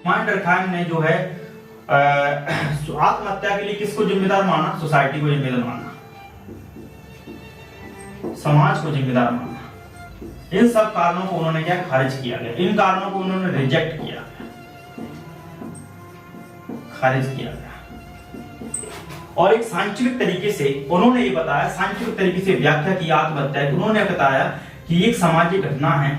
Commander Khan ने जो है आत्महत्या के लिए किसको जिम्मेदार माना? सोसाइटी को जिम्मेदार माना, समाज को जिम्मेदार माना। इन सब कारणों को उन्होंने क्या खारिज किया गया, इन कारणों को उन्होंने रिजेक्ट किया, खारिज किया गया। और एक साइंटिफिक तरीके से उन्होंने ये बताया, साइंटिफिक तरीके से व्याख्या की आत्महत्या की। उन्होंने बताया कि एक सामाजिक घटना है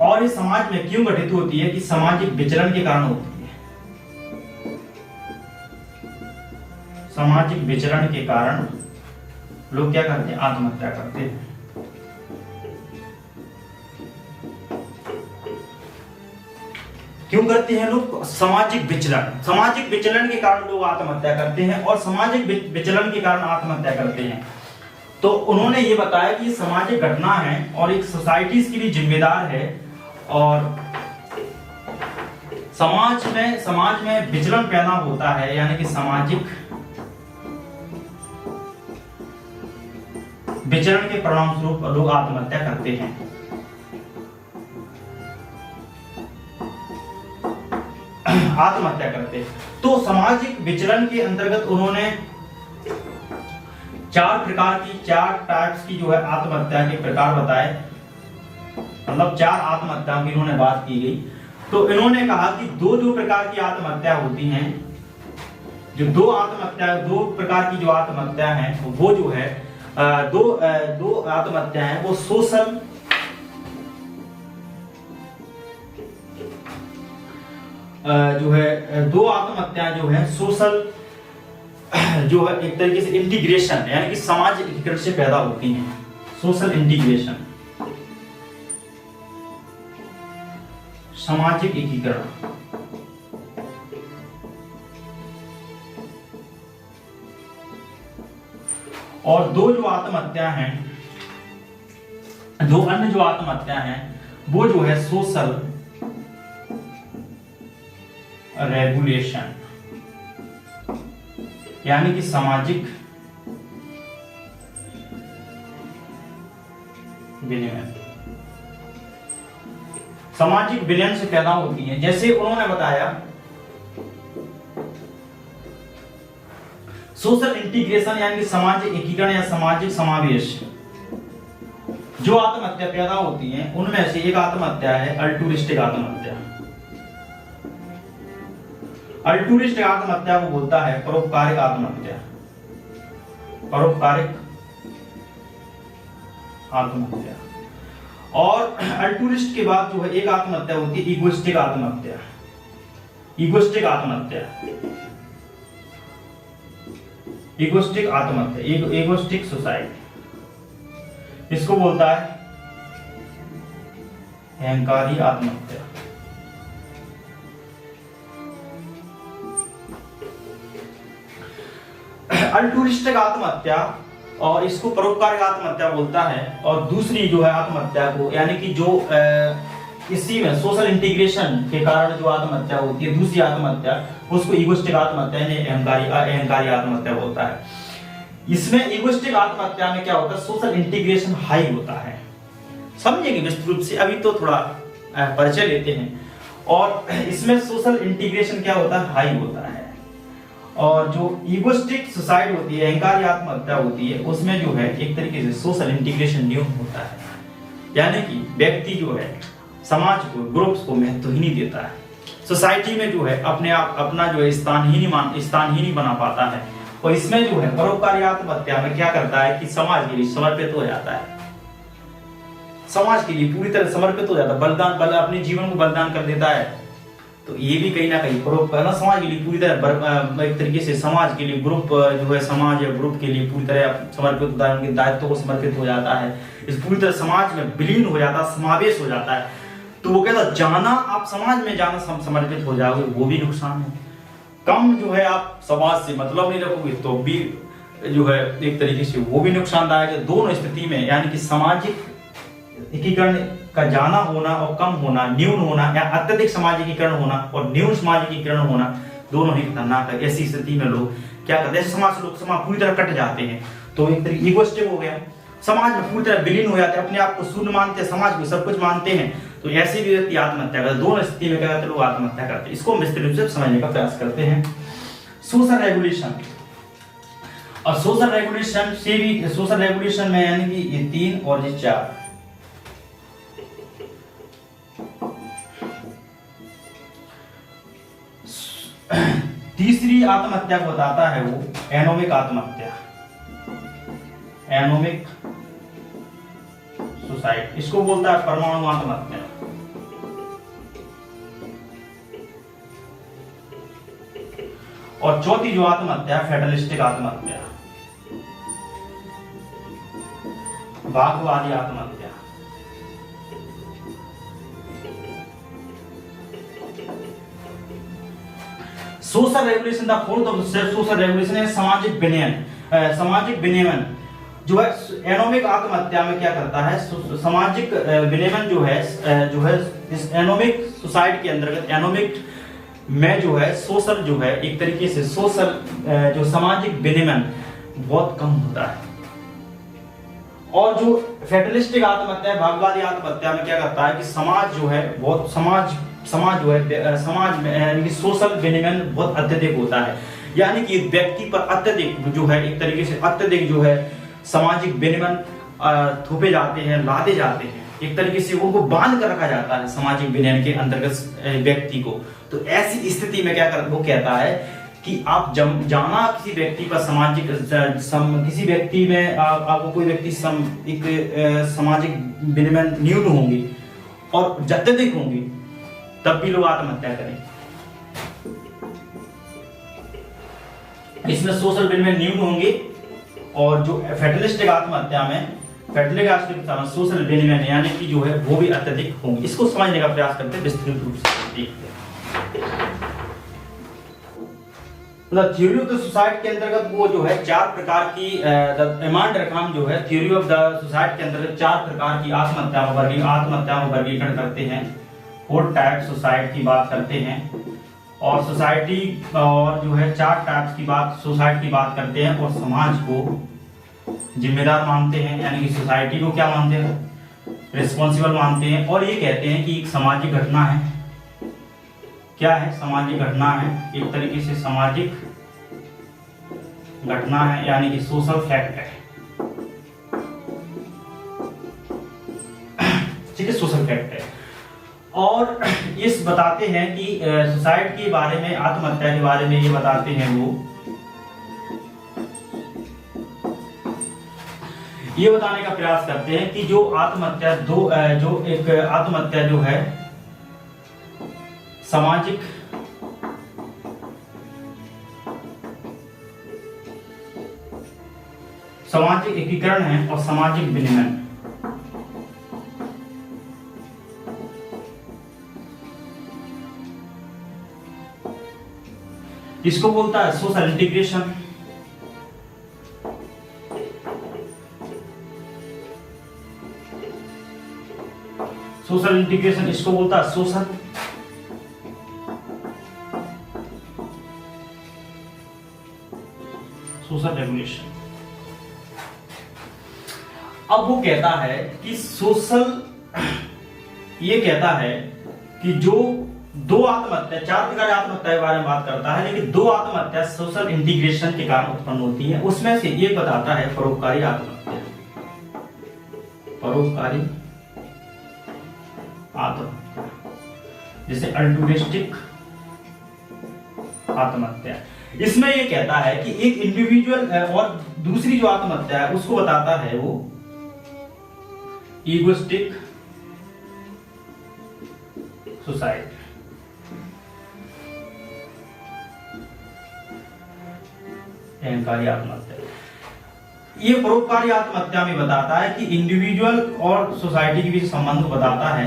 और ये समाज में क्यों घटित होती है कि सामाजिक विचलन के कारण होती है। सामाजिक विचलन के कारण लोग क्या करते हैं? आत्महत्या करते हैं। क्यों करते हैं लोग? सामाजिक विचलन, सामाजिक विचलन के कारण लोग आत्महत्या करते हैं और सामाजिक विचलन के कारण आत्महत्या करते हैं। तो उन्होंने ये बताया कि सामाजिक घटना है और एक सोसाइटी इसके लिए जिम्मेदार है और समाज में विचलन पैदा होता है, यानी कि सामाजिक विचलन के परिणाम स्वरूप लोग आत्महत्या करते हैं। आत्महत्या करते हैं। तो सामाजिक विचलन के अंतर्गत उन्होंने चार टाइप्स की जो है आत्महत्या के प्रकार बताए, मतलब 4 आत्महत्याओं की इन्होंने बात की गई। तो इन्होंने कहा कि दो प्रकार की आत्महत्या होती हैं, जो दो प्रकार की जो आत्महत्या है वो जो है दो आत्महत्या है वो सोशल जो है दो आत्महत्या जो है सोशल जो है एक तरीके से इंटीग्रेशन यानी कि समाज एकीकरण से पैदा होती हैं। सोशल इंटीग्रेशन, सामाजिक एकीकरण। और दो जो आत्महत्या हैं, दो अन्य जो आत्महत्या हैं वो जो है सोशल रेगुलेशन यानी कि सामाजिक विनियमन, सामाजिक विलयन से पैदा होती है। जैसे उन्होंने बताया सोशल इंटीग्रेशन यानी कि सामाजिक एकीकरण या सामाजिक समावेश। जो आत्महत्या पैदा होती है उनमें से एक आत्महत्या है अल्टूरिस्टिक आत्महत्या। अल्टूरिस्टिक आत्महत्या को बोलता है परोपकारिक आत्महत्या, परोपकारिक आत्महत्या। और अल्टूरिस्ट के बाद जो है एक आत्महत्या होती है इगोइस्टिक आत्महत्या। इगोइस्टिक आत्महत्या, इगोइस्टिक आत्महत्या, इगोइस्टिक सुसाइड, इसको बोलता है अहंकारी आत्महत्या। अल्टूरिस्टिक आत्महत्या और इसको परोपकारिक आत्महत्या बोलता है। और दूसरी जो है आत्महत्या को यानी कि जो इसी में सोशल इंटीग्रेशन के कारण जो आत्महत्या होती है, दूसरी आत्महत्या, उसको इगोइस्टिक आत्महत्या यानी अहंकारी आत्महत्या बोलता है। इसमें इगोइस्टिक आत्महत्या में क्या होता है? सोशल इंटीग्रेशन हाई होता है। समझेंगे विस्तृत रूप से, अभी तो थोड़ा परिचय लेते हैं। और इसमें सोशल इंटीग्रेशन क्या होता है? हाई होता है। और जो इगोइस्टिक सुसाइड होती है, अहंकारी आत्महत्या होती है, उसमें जो है एक तरीके से सोशल इंटीग्रेशन न्यून होता है, यानी कि व्यक्ति जो है समाज को, ग्रुप्स को महत्व ही नहीं देता है, सोसाइटी में जो है अपने आप अपना जो है स्थान ही नहीं बना पाता है। और इसमें जो है परोपकारी आत्महत्या में क्या करता है कि समाज के लिए समर्पित हो जाता है, समाज के लिए पूरी तरह समर्पित हो जाता है, बलिदान अपने जीवन को बलिदान कर देता है। तो ये भी कहीं ना कहीं परोपकार समाज के लिए पूरी तरह एक तरीके से समाज के लिए ग्रुप जो है समाज या ग्रुप के लिए पूरी तरह समर्पित होता है, उनके दायित्व को समर्पित हो जाता है, इस पूरी तरह समाज में विलीन हो जाता है, समावेश हो जाता है। तो वो कहता जाना, आप समाज में जाना समर्पित हो जाओगे, वो भी नुकसान है। कम जो है आप समाज से मतलब नहीं रखोगे तो भी जो है एक तरीके से वो भी नुकसानदायक है। दोनों स्थिति में यानी कि सामाजिक एकीकरण का जाना होना और कम होना, न्यून होना या अत्यधिक समाज एकीकरण होना और न्यून समाज एकीकरण होना, दोनों ही खतरनाक है। ऐसी स्थिति में लोग क्या करते हैं? समाज पूरी तरह कट जाते हैं, तो एक तरीके इगोइस्टिक हो गया, समाज में पूरी तरह विलीन हो जाते हैं, अपने आप को शून्य मानते हैं, समाज को सब कुछ मानते हैं। तो ऐसे भी व्यक्ति आत्महत्या करते, दोनों स्थिति में क्या करते हैं, लोग आत्महत्या करते हैं। इसको विस्तृत रूप से समझने का प्रयास करते हैं। सोशल रेगुलेशन, और सोशल रेगुलेशन से भी, सोशल रेगुलेशन में यानी कि ये 3 और ये 4, तीसरी आत्महत्या को बताता है वो एनोमिक आत्महत्या, एनोमिक सुसाइड, इसको बोलता है परमाणु आत्महत्या। और चौथी जो आत्महत्या है फेटलिस्टिक आत्महत्या, भागवादी आत्महत्या। Social regulation, the fourth of social regulation है सामाजिक विनियमन। सामाजिक विनियमन जो है एनोमिक आत्महत्या में क्या करता है, सामाजिक विनियमन जो है इस एनोमिक सुसाइड के अंतर्गत, एनोमिक में जो है सोशल जो है एक तरीके से सोशल जो सामाजिक विनियमन बहुत कम होता है। और जो फेटलिस्टिक आत्महत्या है, भागवादी आत्महत्या में क्या करता है कि समाज जो है बहुत समाज जो है समाज में यानी कि सोशल विनियमन बहुत अत्यधिक होता है, यानी कि व्यक्ति पर अत्यधिक जो है एक तरीके से अत्यधिक जो है सामाजिक विनियमन थोपे जाते हैं, लादे जाते हैं, एक तरीके से उनको बांध कर रखा जाता है सामाजिक विनियमन के अंतर्गत व्यक्ति को। तो ऐसी स्थिति में क्या कर वो कहता है कि आप जाना किसी व्यक्ति पर सामाजिक किसी व्यक्ति में आपको कोई व्यक्ति एक सामाजिक विनियमन न्यून होंगी और अत्यधिक होंगी, तब भी लोग आत्महत्या करें। इसमें सोशल विनियमन न्यून होंगे, और जो फेटलिस्टिक आत्महत्या में सोशल विनियमन यानी कि जो है वो भी अत्यधिक होंगे। इसको समझने का प्रयास करते हैं, विस्तृत रूप से देखते हैं। थ्योरी ऑफ द सुसाइड के अंतर्गत वो जो है 4 प्रकार की इमाम रकाम जो है थ्योरी ऑफ द सुसाइड के अंतर्गत 4 प्रकार की आत्महत्या में वर्गीकरण करते हैं। 4 टाइप सुसाइड की बात करते हैं, और सोसाइटी और जो है 4 टाइप्स की बात सुसाइड की बात करते हैं, और समाज को जिम्मेदार मानते हैं, यानी कि सोसाइटी को क्या मानते हैं, रिस्पॉन्सिबल मानते हैं। और ये कहते हैं कि एक सामाजिक घटना है, क्या है, सामाजिक घटना है, एक तरीके से सामाजिक घटना है, यानी कि सोशल फैक्ट है, ठीक है, सोशल फैक्ट है। और इस बताते हैं कि सुसाइड के बारे में, आत्महत्या के बारे में ये बताते हैं वो, ये बताने का प्रयास करते हैं कि जो आत्महत्या जो एक आत्महत्या जो है सामाजिक एकीकरण है और सामाजिक विनियमन, इसको बोलता है सोशल इंटीग्रेशन। सोशल इंटीग्रेशन इसको बोलता है सोशल रेगुलेशन। अब वो कहता है कि ये कहता है कि जो 2 आत्महत्या, 4 प्रकार आत्महत्या के बारे में बात करता है, लेकिन 2 आत्महत्या सोशल इंटीग्रेशन के कारण उत्पन्न होती है। उसमें से एक बताता है परोपकारी आत्महत्या, परोपकारी आत्महत्या, जैसे अल्टुरिस्टिक आत्महत्या। इसमें ये कहता है कि एक इंडिविजुअल, और दूसरी जो आत्महत्या है उसको बताता है वो ईगोइस्टिक सुसाइड। अहंकारी आत्महत्या। ये परोपकारी आत्महत्या में बताता है कि इंडिविजुअल और सोसाइटी के बीच संबंध बताता है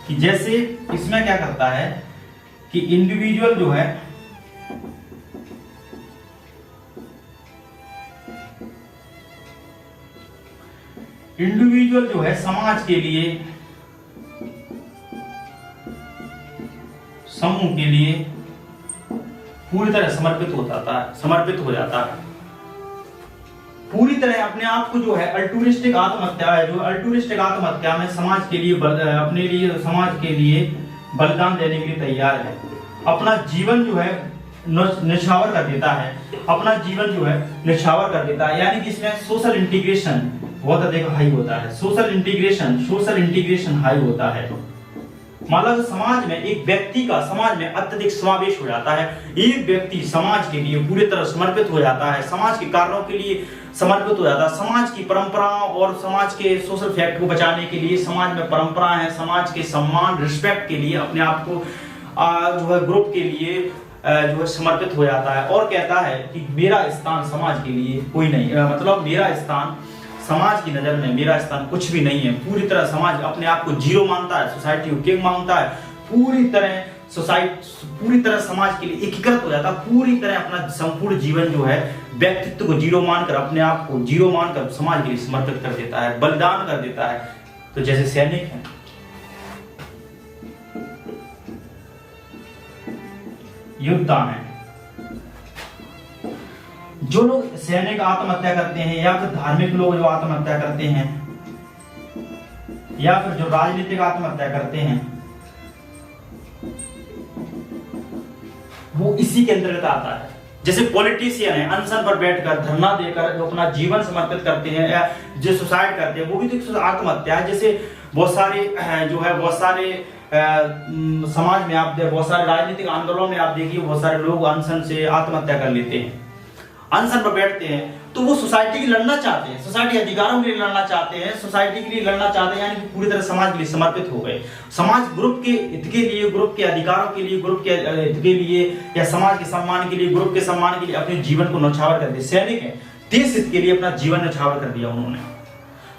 कि जैसे इसमें क्या करता है कि इंडिविजुअल जो है समाज के लिए, समूह के लिए पूरी तरह समर्पित हो जाता है, पूरी तरह अपने आप को जो है अल्टूरिस्टिक आत्महत्या है, जो अल्टूरिस्टिक आत्महत्या में समाज के लिए अपने लिए समाज के लिए बलिदान देने के लिए तैयार है, अपना जीवन जो है निछावर कर देता है, अपना जीवन जो है निछावर कर देता है। यानी कि इसमें सोशल इंटीग्रेशन बहुत अधिक हाई होता है, सोशल इंटीग्रेशन हाई होता है। मतलब समाज में एक व्यक्ति का समाज में अत्यधिक समावेश हो जाता है, एक व्यक्ति समाज के लिए पूरी तरह समर्पित हो जाता है, समाज के कार्यों के लिए समर्पित हो जाता है, समाज की परंपराओं और समाज के सोशल फैक्ट को बचाने के लिए, समाज में परंपराएं हैं, समाज के सम्मान रिस्पेक्ट के लिए अपने आप को जो है ग्रुप के लिए जो है समर्पित हो जाता है और कहता है कि मेरा स्थान समाज के लिए कोई नहीं, मतलब मेरा स्थान समाज की नजर में मेरा स्थान कुछ भी नहीं है। पूरी तरह समाज अपने आप को जीरो मानता है, सोसाइटी को किंग मानता है, पूरी तरह समाज के लिए एकीकृत हो जाता है, पूरी तरह अपना संपूर्ण जीवन जो है व्यक्तित्व को जीरो मानकर, अपने आप को जीरो मानकर समाज के लिए समर्पित कर देता है, बलिदान कर देता है। तो जैसे सैनिक है, योद्धा है, जो लोग सैनिक आत्महत्या करते हैं या फिर धार्मिक लोग जो आत्महत्या करते हैं या फिर जो राजनीतिक आत्महत्या करते हैं, वो इसी के अंतर्गत आता है। जैसे पॉलिटिशियन है, अनशन पर बैठकर धरना देकर जो अपना जीवन समर्पित करते हैं या जो सुसाइड करते हैं, वो भी तो आत्महत्या है। जैसे बहुत सारे समाज में आप बहुत सारे राजनीतिक आंदोलनों में आप देखिए, बहुत सारे लोग अनशन से आत्महत्या कर लेते हैं, अनशन पर बैठते हैं, तो वो सोसाइटी के लिए लड़ना चाहते हैं, सोसाइटी अधिकारों के लिए लड़ना चाहते हैं, सोसाइटी के लिए लड़ना चाहते हैं, यानी कि पूरी तरह समाज के लिए समर्पित हो गए। समाज ग्रुप के हित के लिए, ग्रुप के अधिकारों के लिए, ग्रुप के हित के लिए या समाज के सम्मान के लिए, ग्रुप के सम्मान के लिए अपने जीवन को न्यौछावर कर दिया। सैनिक है, देश हित के लिए अपना जीवन न्यौछावर कर दिया उन्होंने।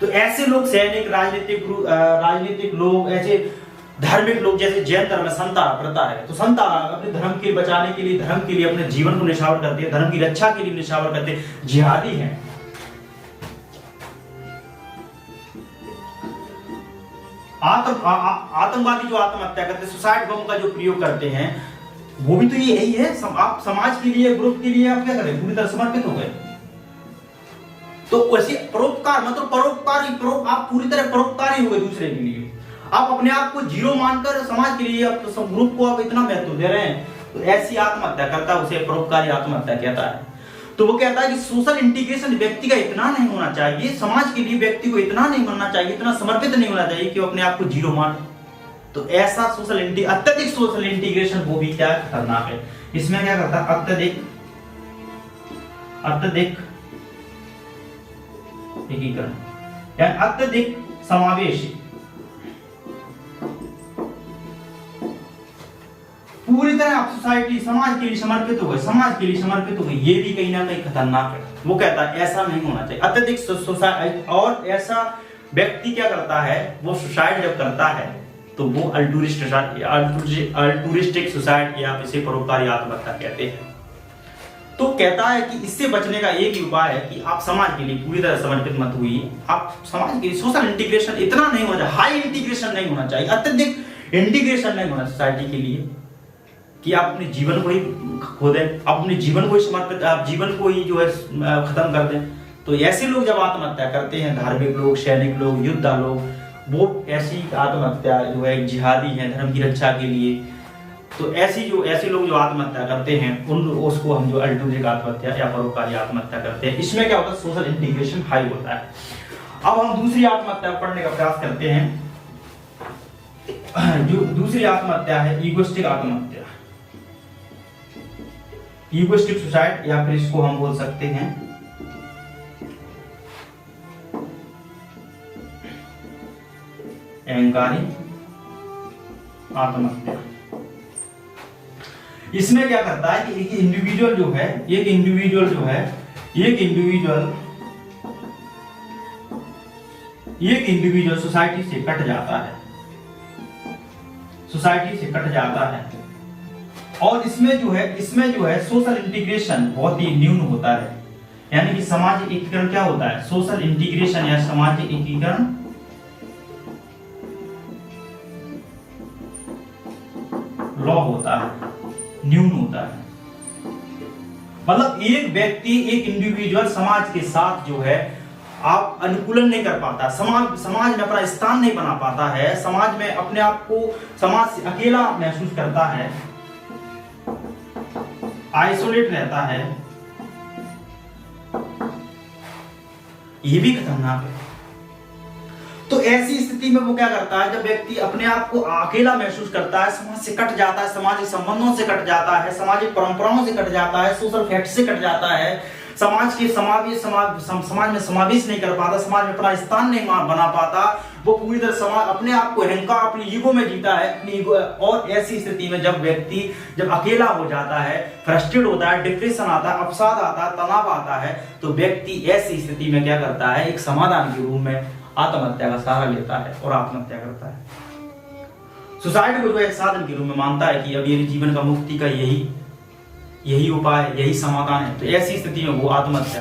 तो ऐसे लोग सैनिक, राजनीतिक लोग, ऐसे धार्मिक लोग, जैसे जैन धर्म में संता प्रथा है, तो संता अपने धर्म के बचाने के लिए, धर्म के लिए अपने जीवन को निछावर करते हैं, धर्म की रक्षा के लिए निछावर करते हैं, जिहादी हैं। आतंकवादी जो आत्महत्या करते हैं, सुसाइड बम का जो प्रयोग करते हैं, वो भी तो यही है। आप समाज के लिए, ग्रुप के लिए आप क्या करें, पूरी तरह समर्पित हो गए। तो वैसे परोपकार मतलब आप पूरी तरह परोपकारी हो गए दूसरे के लिए। आप अपने आप को जीरो मानकर समाज के लिए, ग्रुप को आप इतना महत्व दे रहे हैं, तो ऐसी आत्महत्या करता है, उसे परोपकारी आत्महत्या कहता है। तो वो कहता है कि सोशल इंटीग्रेशन व्यक्ति का इतना नहीं होना चाहिए, समाज के लिए व्यक्ति को इतना नहीं बनना चाहिए, इतना समर्पित नहीं होना चाहिए कि वो अपने आप को जीरो माने। तो ऐसा अत्यधिक सोशल इंटीग्रेशन वो भी क्या खतरनाक है। इसमें क्या करता है, अत्यधिक एकीकरण या अत्यधिक समावेश, पूरी तरह आप सोसाइटी समाज के लिए समर्पित हो गए, ये भी कहीं ना कहीं खतरनाक है। वो कहता है ऐसा नहीं होना चाहिए, अत्यधिक। और ऐसा व्यक्ति क्या करता है, वो सुसाइड जब करता है तो वो अल्टूरिस्टिक सुसाइड या इसे परोपकारी आत्महत्या कहते हैं। तो कहता है कि इससे बचने का एक ही उपाय है कि आप समाज के लिए पूरी तरह समर्पित मत हुई, आप समाज के लिए सोशल इंटीग्रेशन इतना नहीं होना चाहिए, हाई इंटीग्रेशन नहीं होना चाहिए, अत्यधिक इंटीग्रेशन नहीं होना सोसाइटी के लिए कि आप अपने जीवन को ही खो दें, अपने जीवन को ही समर्पित, आप जीवन को ही जो है खत्म कर दें। तो ऐसे लोग जब आत्महत्या करते हैं, धार्मिक लोग, सैनिक लोग, योद्धा लोग, वो ऐसी आत्महत्या जो है जिहादी है धर्म की रक्षा के लिए। तो ऐसे लोग जो आत्महत्या करते हैं उसको हम जो अल्टूरिस्टिक आत्महत्या या परोपकारी आत्महत्या करते हैं। इसमें क्या होता है, सोशल इंटीग्रेशन हाई होता है। अब हम दूसरी आत्महत्या पढ़ने का प्रयास करते हैं। जो दूसरी आत्महत्या है ईगोइस्टिक आत्महत्या, ईगोइस्टिक सुसाइड, या फिर इसको हम बोल सकते हैं अहंकारी आत्महत्या। इसमें क्या करता है कि एक इंडिविजुअल सोसाइटी से कट जाता है, और इसमें जो है सोशल इंटीग्रेशन बहुत ही न्यून होता है। यानी कि सामाजिक एकीकरण क्या होता है, सोशल इंटीग्रेशन या सामाजिक एकीकरण लॉ होता है, न्यून होता है। मतलब एक व्यक्ति, एक इंडिविजुअल समाज के साथ जो है आप अनुकूलन नहीं कर पाता, समाज में अपना स्थान नहीं बना पाता है, समाज में अपने आप को समाज से अकेला महसूस करता है, आइसोलेट रहता है, ये भी खतरनाक है। तो ऐसी स्थिति में वो क्या करता है, जब व्यक्ति अपने आप को अकेला महसूस करता है, समाज से कट जाता है, सामाजिक संबंधों से कट जाता है, सामाजिक परंपराओं से कट जाता है, सोशल फैक्ट से कट जाता है, समाज में समावेश नहीं कर पाता, समाज में अपना स्थान नहीं बना पाता, वो पूरी तरह समाज अपने आप को अहंकार, अपनी ईगो में जीता है, अपनी ईगो। और ऐसी स्थिति में जब व्यक्ति जब अकेला हो जाता है, फ्रस्ट्रेट होता है, डिप्रेशन आता है, अवसाद आता है, तनाव आता है, तो व्यक्ति ऐसी स्थिति में क्या करता है, एक समाधान के रूप में आत्महत्या का सहारा लेता है और आत्महत्या करता है। सुसाइड को जो एक साधन के रूप में मानता है कि अब ये जीवन का मुक्ति का यही उपाय, यही समाधान है। तो ऐसी स्थिति में वो आत्महत्या